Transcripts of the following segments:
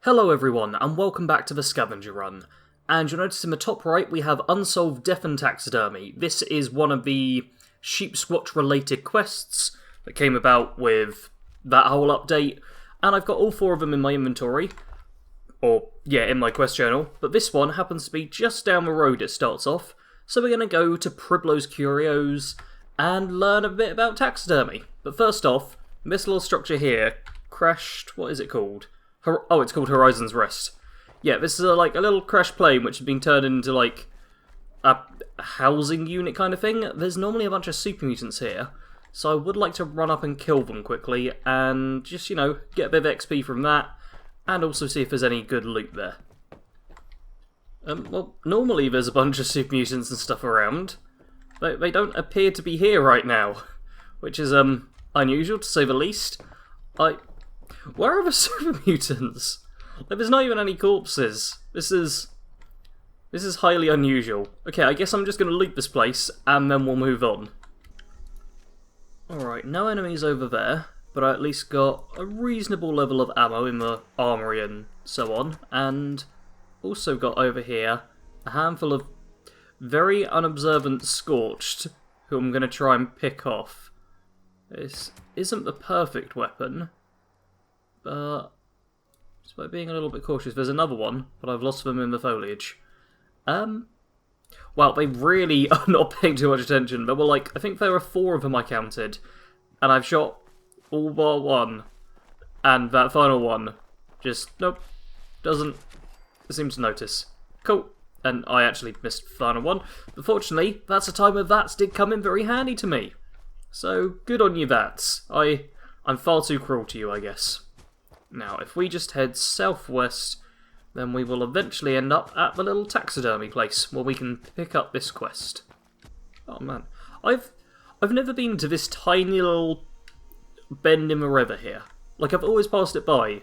Hello everyone, and welcome back to the Scavenger run. And you'll notice in the top right we have Unsolved Death and Taxidermy. This is one of the Sheepswatch related quests that came about with that whole update, and I've got all four of them in my inventory. In my quest journal, but this one happens to be just down the road it starts off, so we're going to go to Priblo's Curios and learn a bit about taxidermy. But first off, this little structure here crashed, what is it called? It's called Horizon's Rest. Yeah, this is a little crash plane which has been turned into a housing unit kind of thing. There's normally a bunch of super mutants here, so I would like to run up and kill them quickly and just, get a bit of XP from that, and also see if there's any good loot there. Normally there's a bunch of super mutants and stuff around. They don't appear to be here right now, which is unusual to say the least. Where are the super mutants? There's not even any corpses. This is highly unusual. Okay, I guess I'm just going to loot this place, and then we'll move on. Alright, no enemies over there, but I at least got a reasonable level of ammo in the armory and so on, and also got over here a handful of very unobservant Scorched, who I'm going to try and pick off. This isn't the perfect weapon, but despite being a little bit cautious, there's another one, but I've lost them in the foliage. Well, they really are not paying too much attention. There were I think there were 4 of them I counted, and I've shot all but one, and that final one just, nope, doesn't seem to notice. Cool. And I actually missed the final one, but fortunately, that's a time where VATS did come in very handy to me. So, good on you, VATS. I'm far too cruel to you, I guess. Now, if we just head southwest, then we will eventually end up at the little taxidermy place where we can pick up this quest. Oh man, I've never been to this tiny little bend in the river here. I've always passed it by,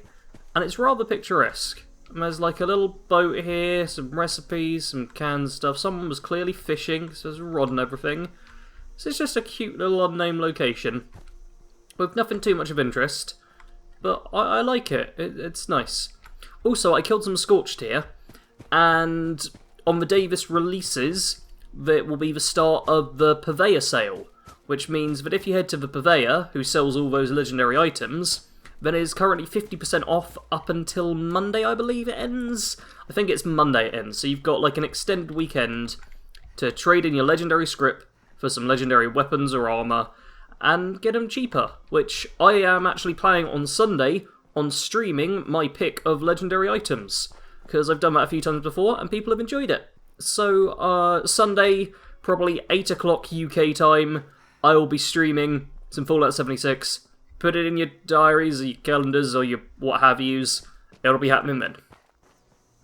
and it's rather picturesque. And there's a little boat here, some recipes, some canned stuff. Someone was clearly fishing, so there's a rod and everything. So it's just a cute little unnamed location with nothing too much of interest. But I like it. It's nice. Also, I killed some Scorched here, and on the day this releases, that will be the start of the Purveyor sale, which means that if you head to the Purveyor, who sells all those legendary items, then it is currently 50% off up until Monday, I believe it ends. I think it's Monday it ends, so you've got an extended weekend to trade in your legendary script for some legendary weapons or armour, and get them cheaper, which I am actually planning on Sunday on streaming my pick of legendary items, because I've done that a few times before and people have enjoyed it. So Sunday, probably 8 o'clock UK time, I will be streaming some Fallout 76. Put it in your diaries or your calendars or your what have yous, it'll be happening then.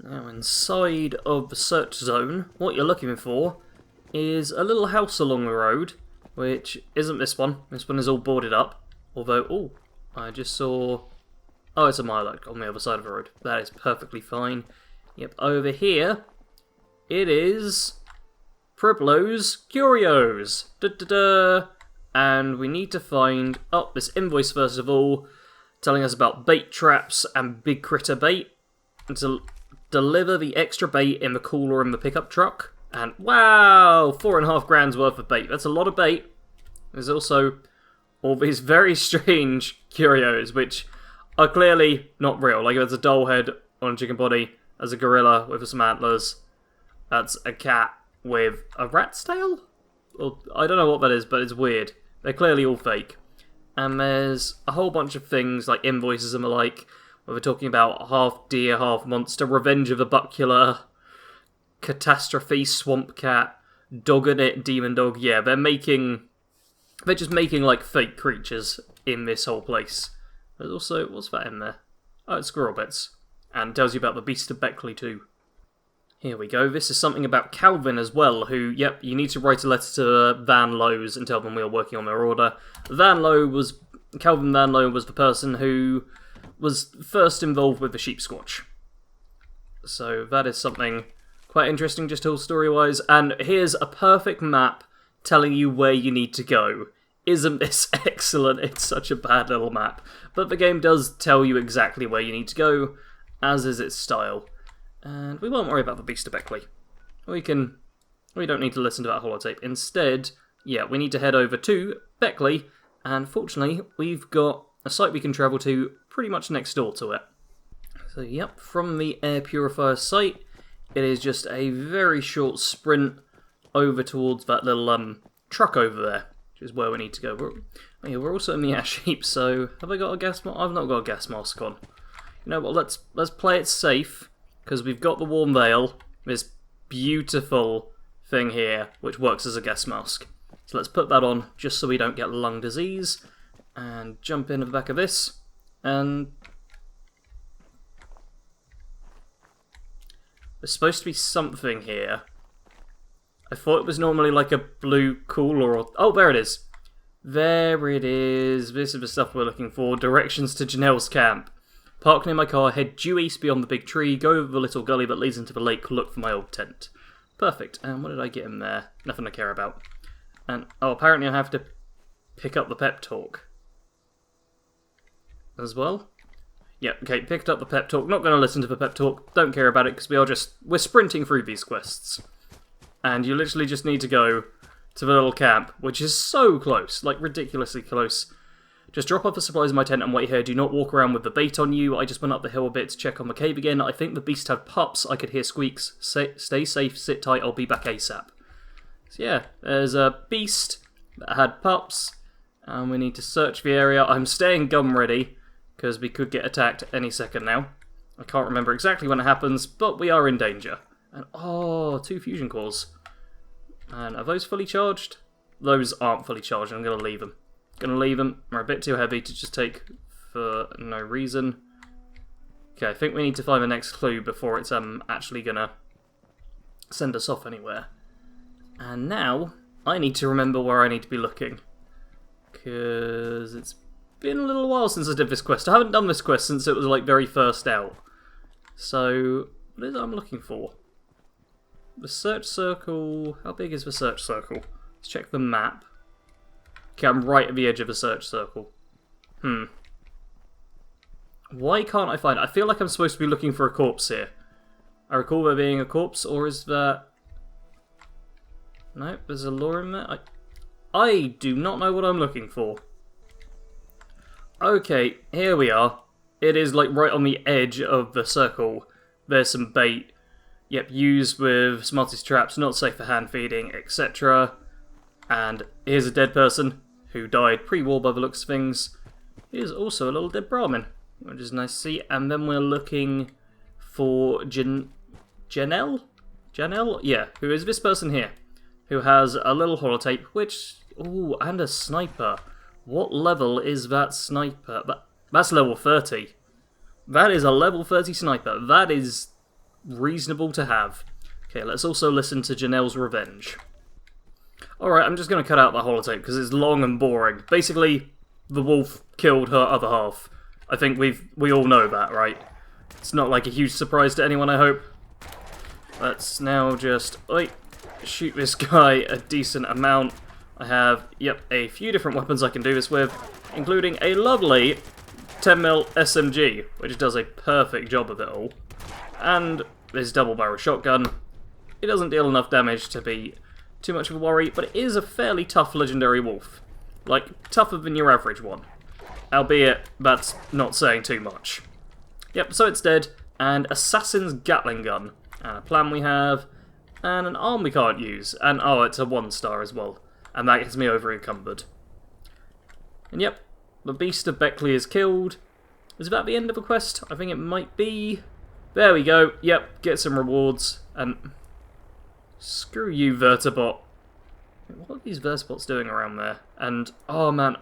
Now inside of the search zone, what you're looking for is a little house along the road, which isn't this one. This one is all boarded up. Although, I just saw... Oh, it's a Milo on the other side of the road. That is perfectly fine. Yep, over here, it is Priblo's Curios. Da-da-da. And we need to find, this invoice first of all, telling us about bait traps and big critter bait. And to deliver the extra bait in the cooler in the pickup truck. And wow, 4.5 grand's worth of bait. That's a lot of bait. There's also all these very strange curios, which are clearly not real. There's a doll head on a chicken body. There's a gorilla with some antlers. That's a cat with a rat's tail? Or, I don't know what that is, but it's weird. They're clearly all fake. And there's a whole bunch of things, like invoices and the like, where we're talking about half deer, half monster, revenge of the buckler, catastrophe, swamp cat, dog in it, demon dog. Yeah, they're just making fake creatures in this whole place. There's also, what's that in there? Oh, it's squirrel bits. And tells you about the beast of Beckley too. Here we go. This is something about Calvin as well, who, yep, you need to write a letter to Van Lowe's and tell them we are working on their order. Calvin Van Lowe was the person who was first involved with the Sheepswatch. So that is something quite interesting, just all story-wise. And here's a perfect map telling you where you need to go. Isn't this excellent? It's such a bad little map. But the game does tell you exactly where you need to go, as is its style. And we won't worry about the Beast of Beckley. We don't need to listen to that holotape. Instead, yeah, we need to head over to Beckley, and fortunately, we've got a site we can travel to pretty much next door to it. So, yep, from the air purifier site, it is just a very short sprint over towards that little truck over there, which is where we need to go. We're also in the ash heap, so have I got a gas mask? I've not got a gas mask on. You know what? Let's play it safe, because we've got the warm veil, this beautiful thing here, which works as a gas mask. So let's put that on, just so we don't get lung disease, and jump into the back of this, and there's supposed to be something here. I thought it was normally like a blue cooler or... Oh, there it is. There it is. This is the stuff we're looking for. Directions to Janelle's camp. Park near my car, head due east beyond the big tree, go over the little gully that leads into the lake, look for my old tent. Perfect. And what did I get in there? Nothing to care about. And, oh, apparently I have to pick up the pep talk as well. Yeah, okay, picked up the pep talk. Not going to listen to the pep talk. Don't care about it, because we're sprinting through these quests. And you literally just need to go to the little camp, which is so close, like ridiculously close. Just drop off the supplies in my tent and wait here. Do not walk around with the bait on you. I just went up the hill a bit to check on the cave again. I think the beast had pups. I could hear squeaks. Stay safe, sit tight, I'll be back ASAP. So yeah, there's a beast that had pups, and we need to search the area. I'm staying gun ready, because we could get attacked any second now. I can't remember exactly when it happens, but we are in danger. And oh, 2 fusion cores. And are those fully charged? Those aren't fully charged, I'm going to leave them. They're a bit too heavy to just take for no reason. Okay, I think we need to find the next clue before it's actually going to send us off anywhere. And now, I need to remember where I need to be looking. Because it's been a little while since I did this quest. I haven't done this quest since it was like very first out. So, what is it I'm looking for? The search circle... How big is the search circle? Let's check the map. Okay, I'm right at the edge of the search circle. Why can't I find it? I feel like I'm supposed to be looking for a corpse here. I recall there being a corpse, or is that... Nope, there's a lure in there. I do not know what I'm looking for. Okay, here we are. It is like right on the edge of the circle. There's some bait. Yep, used with Smarties traps, not safe for hand feeding, etc. And here's a dead person who died pre-war by the looks of things. Here's also a little dead Brahmin, which is nice to see. And then we're looking for Janelle? Yeah, who is this person here? Who has a little holotape, which... Ooh, and a sniper. What level is that sniper? That's level 30. That is a level 30 sniper. That is reasonable to have. Okay, let's also listen to Janelle's revenge. Alright, I'm just going to cut out that holotape because it's long and boring. Basically, the wolf killed her other half. I think we all know that, right? It's not like a huge surprise to anyone, I hope. Let's now just shoot this guy a decent amount. I have, yep, a few different weapons I can do this with, including a lovely 10mm SMG, which does a perfect job of it all. And this double-barrel shotgun. It doesn't deal enough damage to be too much of a worry, but it is a fairly tough legendary wolf. Like, tougher than your average one. Albeit, that's not saying too much. Yep, so it's dead, and Assassin's Gatling gun. And a plan we have, and an arm we can't use, and oh, it's a 1-star as well. And that gets me over encumbered. And yep, the Beast of Beckley is killed. Is that the end of the quest? I think it might be. There we go. Yep, get some rewards. And screw you, Vertibot. What are these Vertibots doing around there? And, oh man.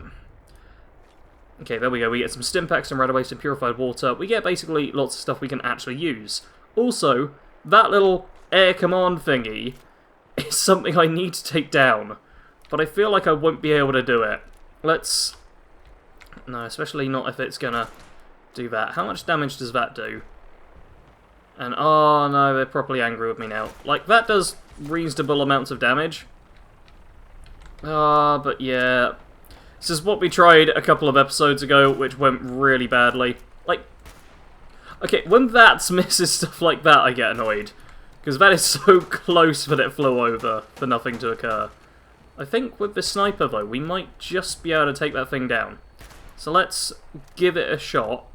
Okay, there we go. We get some Stimpaks and Radaway, some purified water. We get basically lots of stuff we can actually use. Also, that little air command thingy is something I need to take down. But I feel like I won't be able to do it. Let's... No, especially not if it's gonna do that. How much damage does that do? And, oh no, they're properly angry with me now. Like, that does reasonable amounts of damage. But yeah. This is what we tried a couple of episodes ago, which went really badly. Like, Okay, when that misses stuff like that, I get annoyed. Because that is so close that it flew over for nothing to occur. I think with the sniper, though, we might just be able to take that thing down. So let's give it a shot.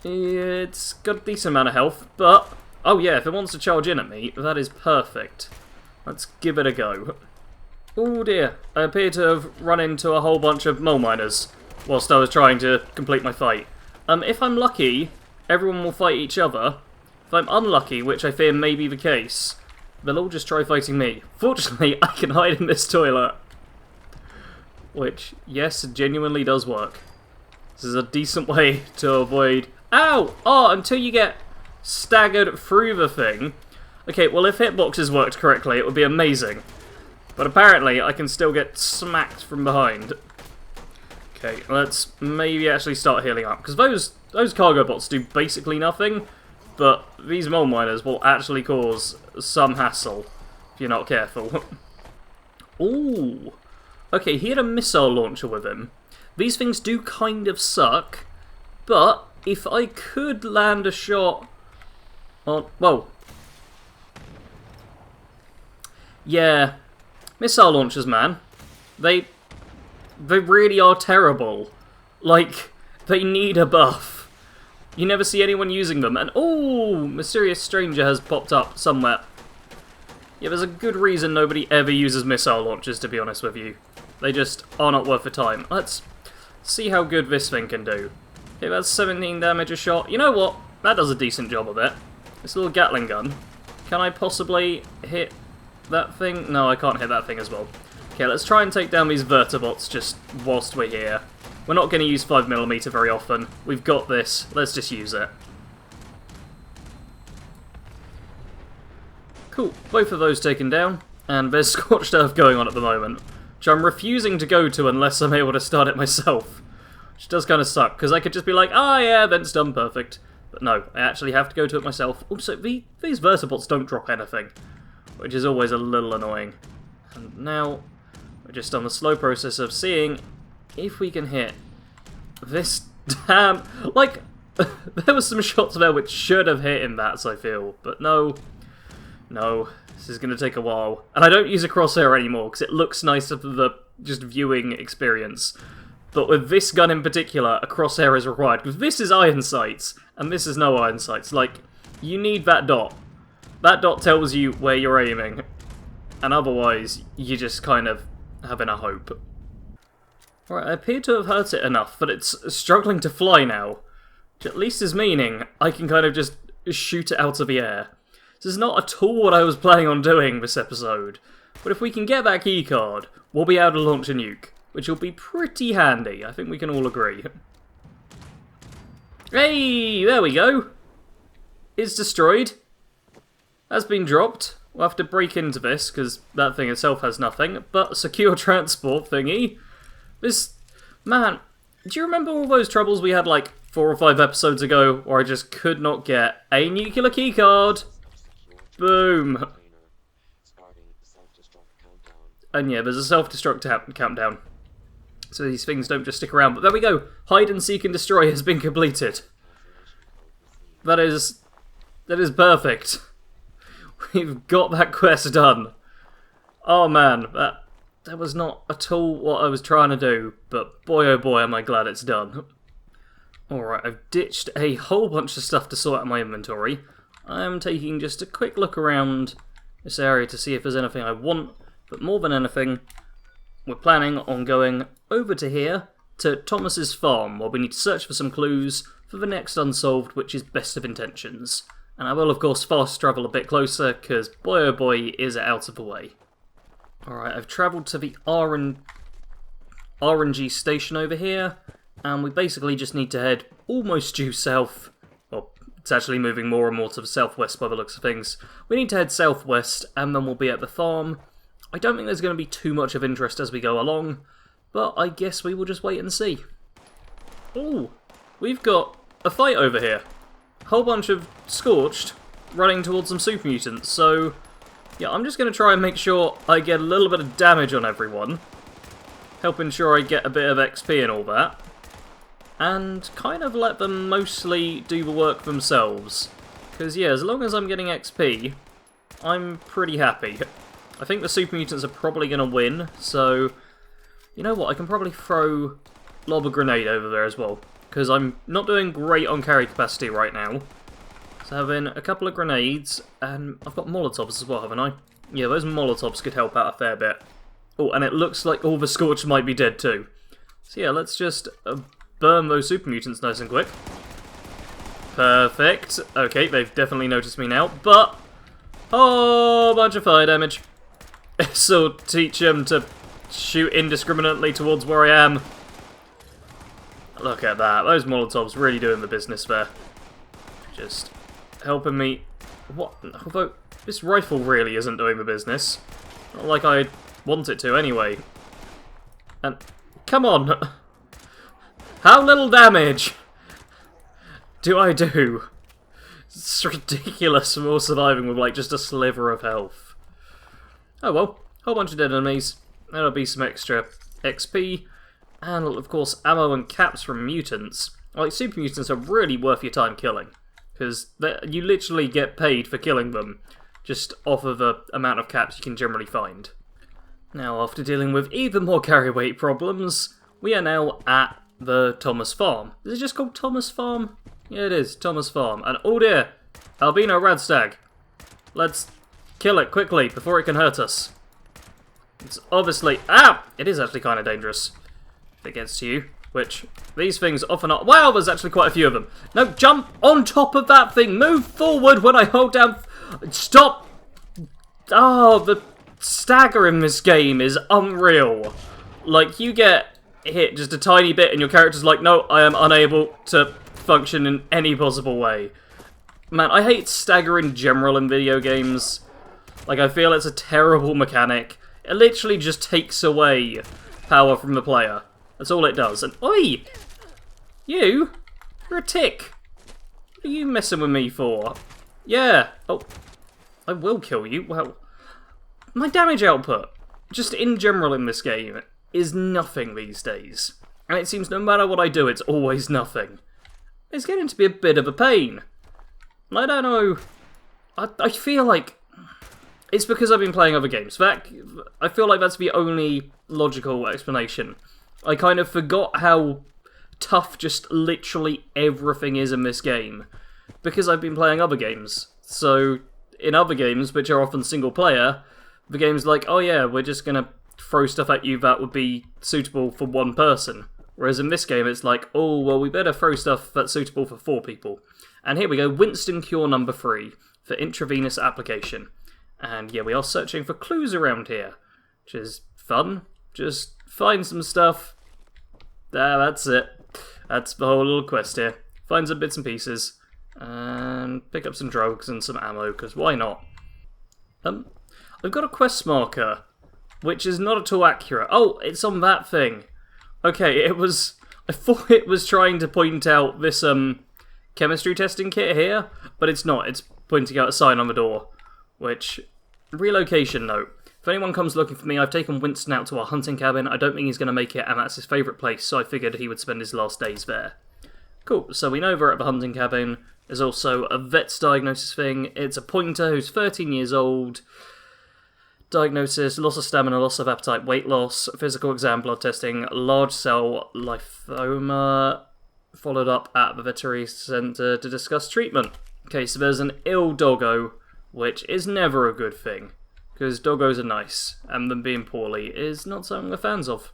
It's got a decent amount of health, but... Oh yeah, if it wants to charge in at me, that is perfect. Let's give it a go. Oh dear, I appear to have run into a whole bunch of mole miners whilst I was trying to complete my fight. If I'm lucky, everyone will fight each other. If I'm unlucky, which I fear may be the case, they'll all just try fighting me. Fortunately, I can hide in this toilet. Which, yes, genuinely does work. This is a decent way to avoid... Ow! Oh, until you get staggered through the thing. Okay, well, if hitboxes worked correctly, it would be amazing. But apparently, I can still get smacked from behind. Okay, let's maybe actually start healing up. Because those Cargobots do basically nothing, but these mole miners will actually cause some hassle if you're not careful. Ooh! Okay, he had a missile launcher with him. These things do kind of suck, but if I could land a shot on... Whoa. Yeah. Missile launchers, man. They really are terrible. Like, they need a buff. You never see anyone using them, and oh, mysterious stranger has popped up somewhere. Yeah, there's a good reason nobody ever uses missile launchers, to be honest with you. They just are not worth the time. Let's see how good this thing can do. Okay, that's 17 damage a shot. You know what? That does a decent job of it. This little Gatling gun. Can I possibly hit that thing? No, I can't hit that thing as well. Okay, let's try and take down these vertibots just whilst we're here. We're not going to use 5mm very often. We've got this. Let's just use it. Cool. Both of those taken down. And there's Scorched Earth going on at the moment, which I'm refusing to go to unless I'm able to start it myself. Which does kind of suck, because I could just be like, ah, yeah, event's done, perfect. But no, I actually have to go to it myself. Also, these vertibots don't drop anything, which is always a little annoying. And now, we're just on the slow process of seeing if we can hit this damn... Like, there was some shots there which should have hit in that, I feel. But no, no, this is going to take a while. And I don't use a crosshair anymore, because it looks nicer for the just viewing experience. But with this gun in particular, a crosshair is required, because this is iron sights, and this is no iron sights. Like, you need that dot. That dot tells you where you're aiming, and otherwise, you're just kind of having a hope. Alright, I appear to have hurt it enough, but it's struggling to fly now. Which at least is meaning I can kind of just shoot it out of the air. This is not at all what I was planning on doing this episode. But if we can get that keycard, we'll be able to launch a nuke, which will be pretty handy, I think we can all agree. Hey, there we go! It's destroyed. Has been dropped. We'll have to break into this, because that thing itself has nothing, but secure transport thingy. This... Man, do you remember all those troubles we had like 4 or 5 episodes ago, where I just could not get a nuclear keycard? Boom! And yeah, there's a self-destruct countdown. So these things don't just stick around. But there we go! Hide and seek and destroy has been completed. That is perfect. We've got that quest done. Oh man, that was not at all what I was trying to do, but boy oh boy am I glad it's done. Alright, I've ditched a whole bunch of stuff to sort out my inventory. I'm taking just a quick look around this area to see if there's anything I want, but more than anything, we're planning on going over to here, to Thomas's farm, where we need to search for some clues for the next unsolved, which is Best of Intentions. And I will, of course, fast travel a bit closer, because boy oh boy is it out of the way. Alright, I've travelled to the RNG station over here, and we basically just need to head almost due south. Well, it's actually moving more and more to the southwest by the looks of things. We need to head southwest, and then we'll be at the farm. I don't think there's going to be too much of interest as we go along, but I guess we will just wait and see. Ooh, we've got a fight over here. Whole bunch of Scorched running towards some super mutants, so yeah, I'm just going to try and make sure I get a little bit of damage on everyone, help ensure I get a bit of XP and all that, and kind of let them mostly do the work themselves. Because, yeah, as long as I'm getting XP, I'm pretty happy. I think the Super Mutants are probably going to win, so... You know what, I can probably throw lob a grenade over there as well. Because I'm not doing great on carry capacity right now. So having a couple of grenades, and I've got Molotovs as well, haven't I? Yeah, those Molotovs could help out a fair bit. Oh, and it looks like all the Scorched might be dead too. So yeah, let's just burn those Super Mutants nice and quick. Perfect. Okay, they've definitely noticed me now, but... Oh, bunch of fire damage. So teach them to shoot indiscriminately towards where I am. Look at that. Those Molotovs really doing the business there. Just helping me... What? Although, this rifle really isn't doing the business. Not like I want it to anyway. And... Come on! How little damage do I do? It's ridiculous for all surviving with like just a sliver of health. Oh well, whole bunch of dead enemies. That'll be some extra XP. And of course ammo and caps from mutants. Like super mutants are really worth your time killing. Because you literally get paid for killing them. Just off of the amount of caps you can generally find. Now after dealing with even more carry weight problems, we are now at the Thomas Farm. Is it just called Thomas Farm? Yeah, it is, Thomas Farm. And oh dear, albino radstag. Let's kill it quickly before it can hurt us. It's obviously... Ah! It is actually kind of dangerous if it gets to you, which these things often are... Wow, there's actually quite a few of them. No, jump on top of that thing. Move forward when I hold down... Stop! Oh, the stagger in this game is unreal. Like, you get hit just a tiny bit and your character's like, no, I am unable to function in any possible way. Man, I hate stagger in general in video games. Like, I feel it's a terrible mechanic. It literally just takes away power from the player. That's all it does. And, oi! You're a tick. What are you messing with me for? Yeah. Oh, I will kill you. Well, my damage output, just in general in this game, is nothing these days. And it seems no matter what I do, it's always nothing. It's getting to be a bit of a pain. I don't know. I feel like it's because I've been playing other games. I feel like that's the only logical explanation. I kind of forgot how tough just literally everything is in this game. Because I've been playing other games. So, in other games, which are often single player, the game's like, oh yeah, we're just gonna throw stuff at you that would be suitable for one person. Whereas in this game, it's like, oh, well, we better throw stuff that's suitable for 4 people. And here we go, Winston Cure number 3 for intravenous application. And yeah, we are searching for clues around here, which is fun. Just find some stuff. That's it. That's the whole little quest here. Find some bits and pieces. And pick up some drugs and some ammo, because why not? I've got a quest marker, which is not at all accurate. Oh, it's on that thing. Okay, I thought it was trying to point out this, chemistry testing kit here, but it's not. It's pointing out a sign on the door, which... Relocation note. If anyone comes looking for me, I've taken Winston out to our hunting cabin. I don't think he's going to make it, and that's his favourite place, so I figured he would spend his last days there. Cool, so we know they're at the hunting cabin. There's also a vet's diagnosis thing. It's a pointer who's 13 years old. Diagnosis, loss of stamina, loss of appetite, weight loss, physical exam, blood testing, large cell lymphoma, followed up at the veterinary centre to discuss treatment. Okay, so there's an ill doggo, which is never a good thing, because doggos are nice, and them being poorly is not something we're fans of.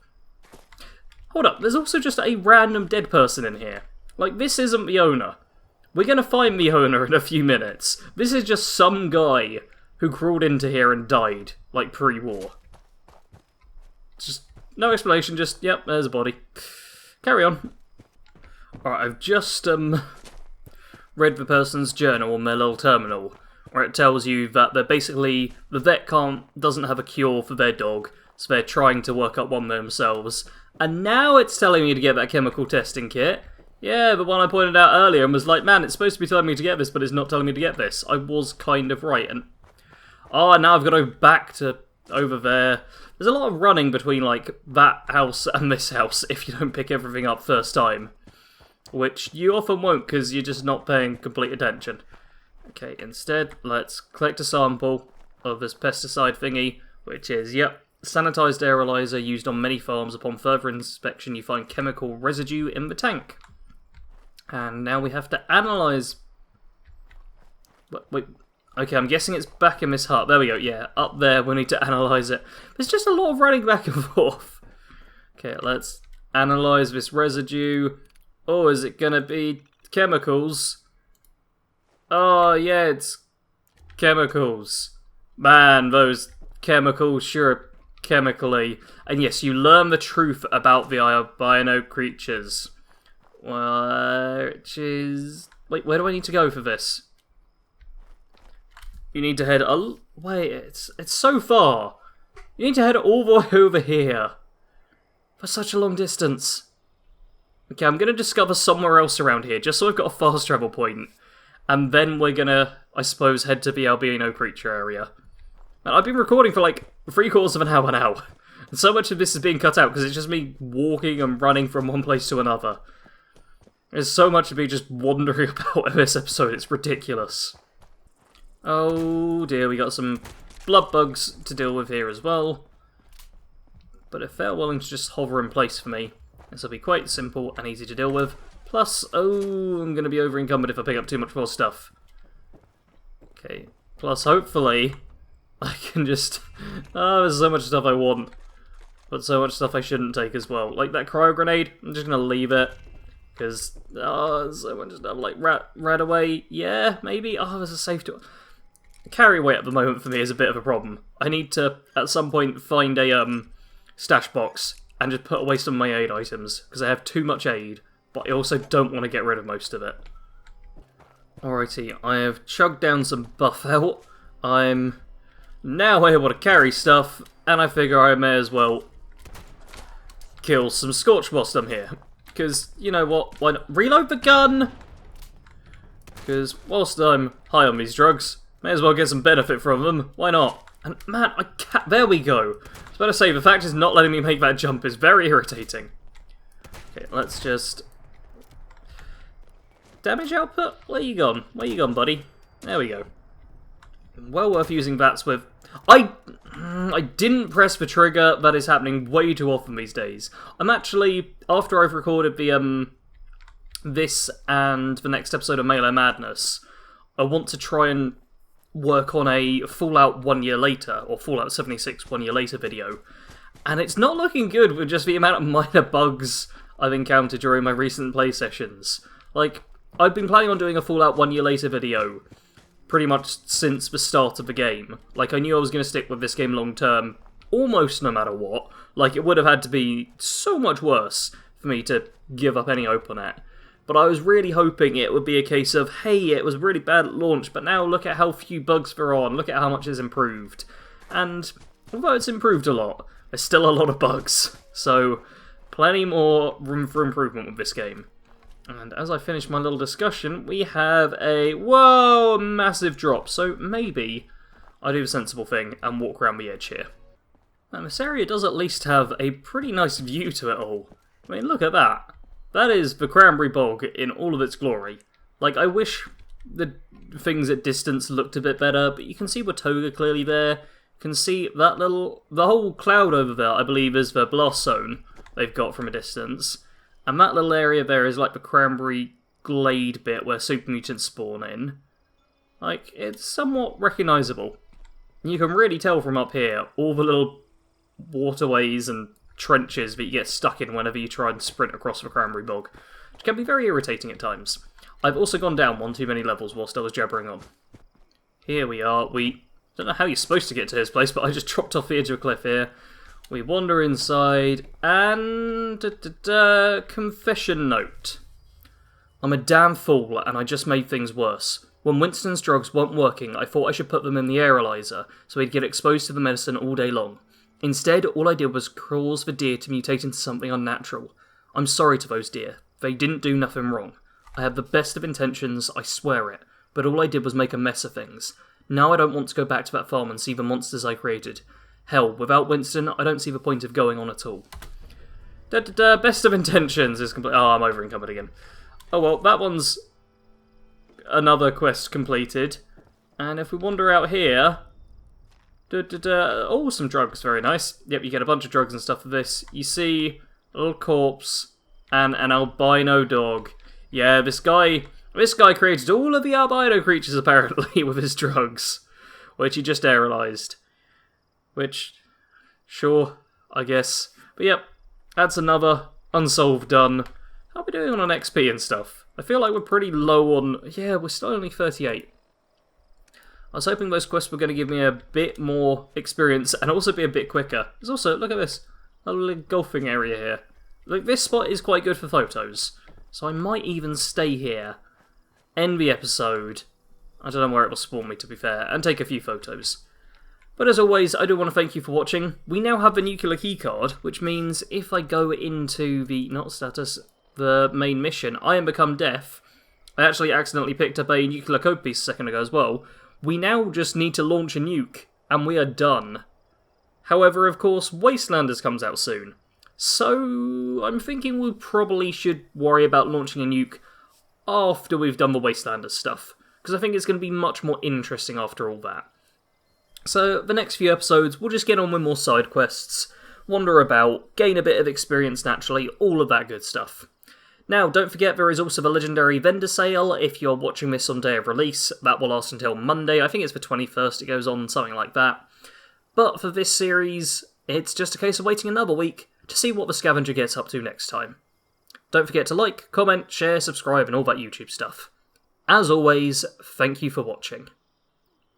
Hold up, there's also just a random dead person in here. Like, this isn't the owner. We're going to find the owner in a few minutes. This is just some guy who crawled into here and died, like, pre-war. Just, no explanation, just, yep, there's a body. Carry on. Alright, I've just, read the person's journal on their little terminal, where it tells you that they're basically, the vet doesn't have a cure for their dog, so they're trying to work up one themselves. And now it's telling me to get that chemical testing kit. Yeah, the one I pointed out earlier and was like, man, it's supposed to be telling me to get this, but it's not telling me to get this. I was kind of right, and... Oh, now I've got to go back to over there. There's a lot of running between, like, that house and this house if you don't pick everything up first time. which you often won't because you're just not paying complete attention. Okay, instead, let's collect a sample of this pesticide thingy, which is, yep, sanitized aerolizer used on many farms. Upon further inspection, you find chemical residue in the tank. And now we have to analyze... Wait, okay, I'm guessing it's back in this hut. There we go, yeah, up there, we need to analyze it. There's just a lot of running back and forth. Okay, let's analyze this residue. Oh, is it gonna be chemicals? Oh, yeah, it's chemicals. Man, those chemicals sure are chemically. And yes, you learn the truth about the albino creatures. Which is... Wait, where do I need to go for this? You need to head... Wait, it's so far. You need to head all the way over here. For such a long distance. Okay, I'm going to discover somewhere else around here, just so I've got a fast travel point. And then we're gonna, I suppose, head to the albino creature area. And I've been recording for like 3/4 of an hour now. And so much of this is being cut out because it's just me walking and running from one place to another. There's so much of me just wandering about in this episode, it's ridiculous. Oh dear, we got some blood bugs to deal with here as well. But if they're willing to just hover in place for me, this will be quite simple and easy to deal with. Plus, oh, I'm going to be over-encumbered if I pick up too much more stuff. Okay, plus hopefully I can just... Oh, there's so much stuff I want. But so much stuff I shouldn't take as well. Like that cryo grenade, I'm just going to leave it. Because, oh, there's so much stuff. Like, rat away, yeah, maybe? Oh, there's a safe door. Carry weight at the moment for me is a bit of a problem. I need to, at some point, find a stash box and just put away some of my aid items. Because I have too much aid. But I also don't want to get rid of most of it. Alrighty, I have chugged down some buff out. I'm now able to carry stuff, and I figure I may as well kill some Scorched whilst I'm here. Because, you know what, why not reload the gun? Because whilst I'm high on these drugs, may as well get some benefit from them, why not? And man, I can't, there we go. I was about to say, the fact is not letting me make that jump is very irritating. Okay, let's just... Damage output? Where you gone? Where you gone, buddy? There we go. Well worth using VATS with. I didn't press the trigger. That is happening way too often these days. I'm actually, after I've recorded the this and the next episode of Melee Madness, I want to try and work on a Fallout 1 year later, or Fallout 76 1 year later video. And it's not looking good with just the amount of minor bugs I've encountered during my recent play sessions. Like, I've been planning on doing a Fallout 1 year later video pretty much since the start of the game. Like, I knew I was going to stick with this game long term, almost no matter what. Like, it would have had to be so much worse for me to give up any hope on it. But I was really hoping it would be a case of, hey, it was really bad at launch, but now look at how few bugs there are on, look at how much it's improved. And although it's improved a lot, there's still a lot of bugs. So, plenty more room for improvement with this game. And as I finish my little discussion, we have a, whoa, massive drop. So maybe I do the sensible thing and walk around the edge here. And this area does at least have a pretty nice view to it all. I mean, look at that. That is the Cranberry Bog in all of its glory. Like, I wish the things at distance looked a bit better, but you can see Watoga clearly there. You can see that little, the whole cloud over there, I believe, is the blast zone they've got from a distance. And that little area there is like the Cranberry Glade bit where super mutants spawn in. Like, it's somewhat recognisable. You can really tell from up here all the little waterways and trenches that you get stuck in whenever you try and sprint across the Cranberry Bog, which can be very irritating at times. I've also gone down one too many levels whilst I was jabbering on. Here we are. We don't know how you're supposed to get to this place, but I just dropped off the edge of a cliff here. We wander inside, and... confession note. I'm a damn fool, and I just made things worse. When Winston's drugs weren't working, I thought I should put them in the aerolizer, so he'd get exposed to the medicine all day long. Instead, all I did was cause the deer to mutate into something unnatural. I'm sorry to those deer. They didn't do nothing wrong. I have the best of intentions, I swear it, but all I did was make a mess of things. Now I don't want to go back to that farm and see the monsters I created. Hell, without Winston, I don't see the point of going on at all. Best of intentions is complete. Oh, I'm over encumbered again. Oh well, that one's another quest completed. And if we wander out here... Oh, some drugs, very nice. Yep, you get a bunch of drugs and stuff for this. You see a little corpse and an albino dog. Yeah, this guy created all of the albino creatures, apparently, with his drugs. Which he just aerialized. Which, sure, I guess. But yep, that's another unsolved done. How are we doing on XP and stuff? I feel like we're pretty low on... Yeah, we're still only 38. I was hoping those quests were going to give me a bit more experience and also be a bit quicker. There's also, look at this, a little golfing area here. Like, this spot is quite good for photos, so I might even stay here, end the episode, I don't know where it will spawn me to be fair, and take a few photos. But as always, I do want to thank you for watching. We now have the nuclear keycard, which means if I go into the, not status, the main mission, I am become deaf. I actually accidentally picked up a nuclear code piece a second ago as well. We now just need to launch a nuke, and we are done. However, of course, Wastelanders comes out soon. So, I'm thinking we probably should worry about launching a nuke after we've done the Wastelanders stuff. Because I think it's going to be much more interesting after all that. So, the next few episodes, we'll just get on with more side quests, wander about, gain a bit of experience naturally, all of that good stuff. Now, don't forget there is also the legendary vendor sale if you're watching this on day of release. That will last until Monday. I think it's the 21st it goes on, something like that. But for this series, it's just a case of waiting another week to see what the Scavenger gets up to next time. Don't forget to like, comment, share, subscribe, and all that YouTube stuff. As always, thank you for watching.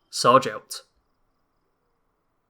Sarge out.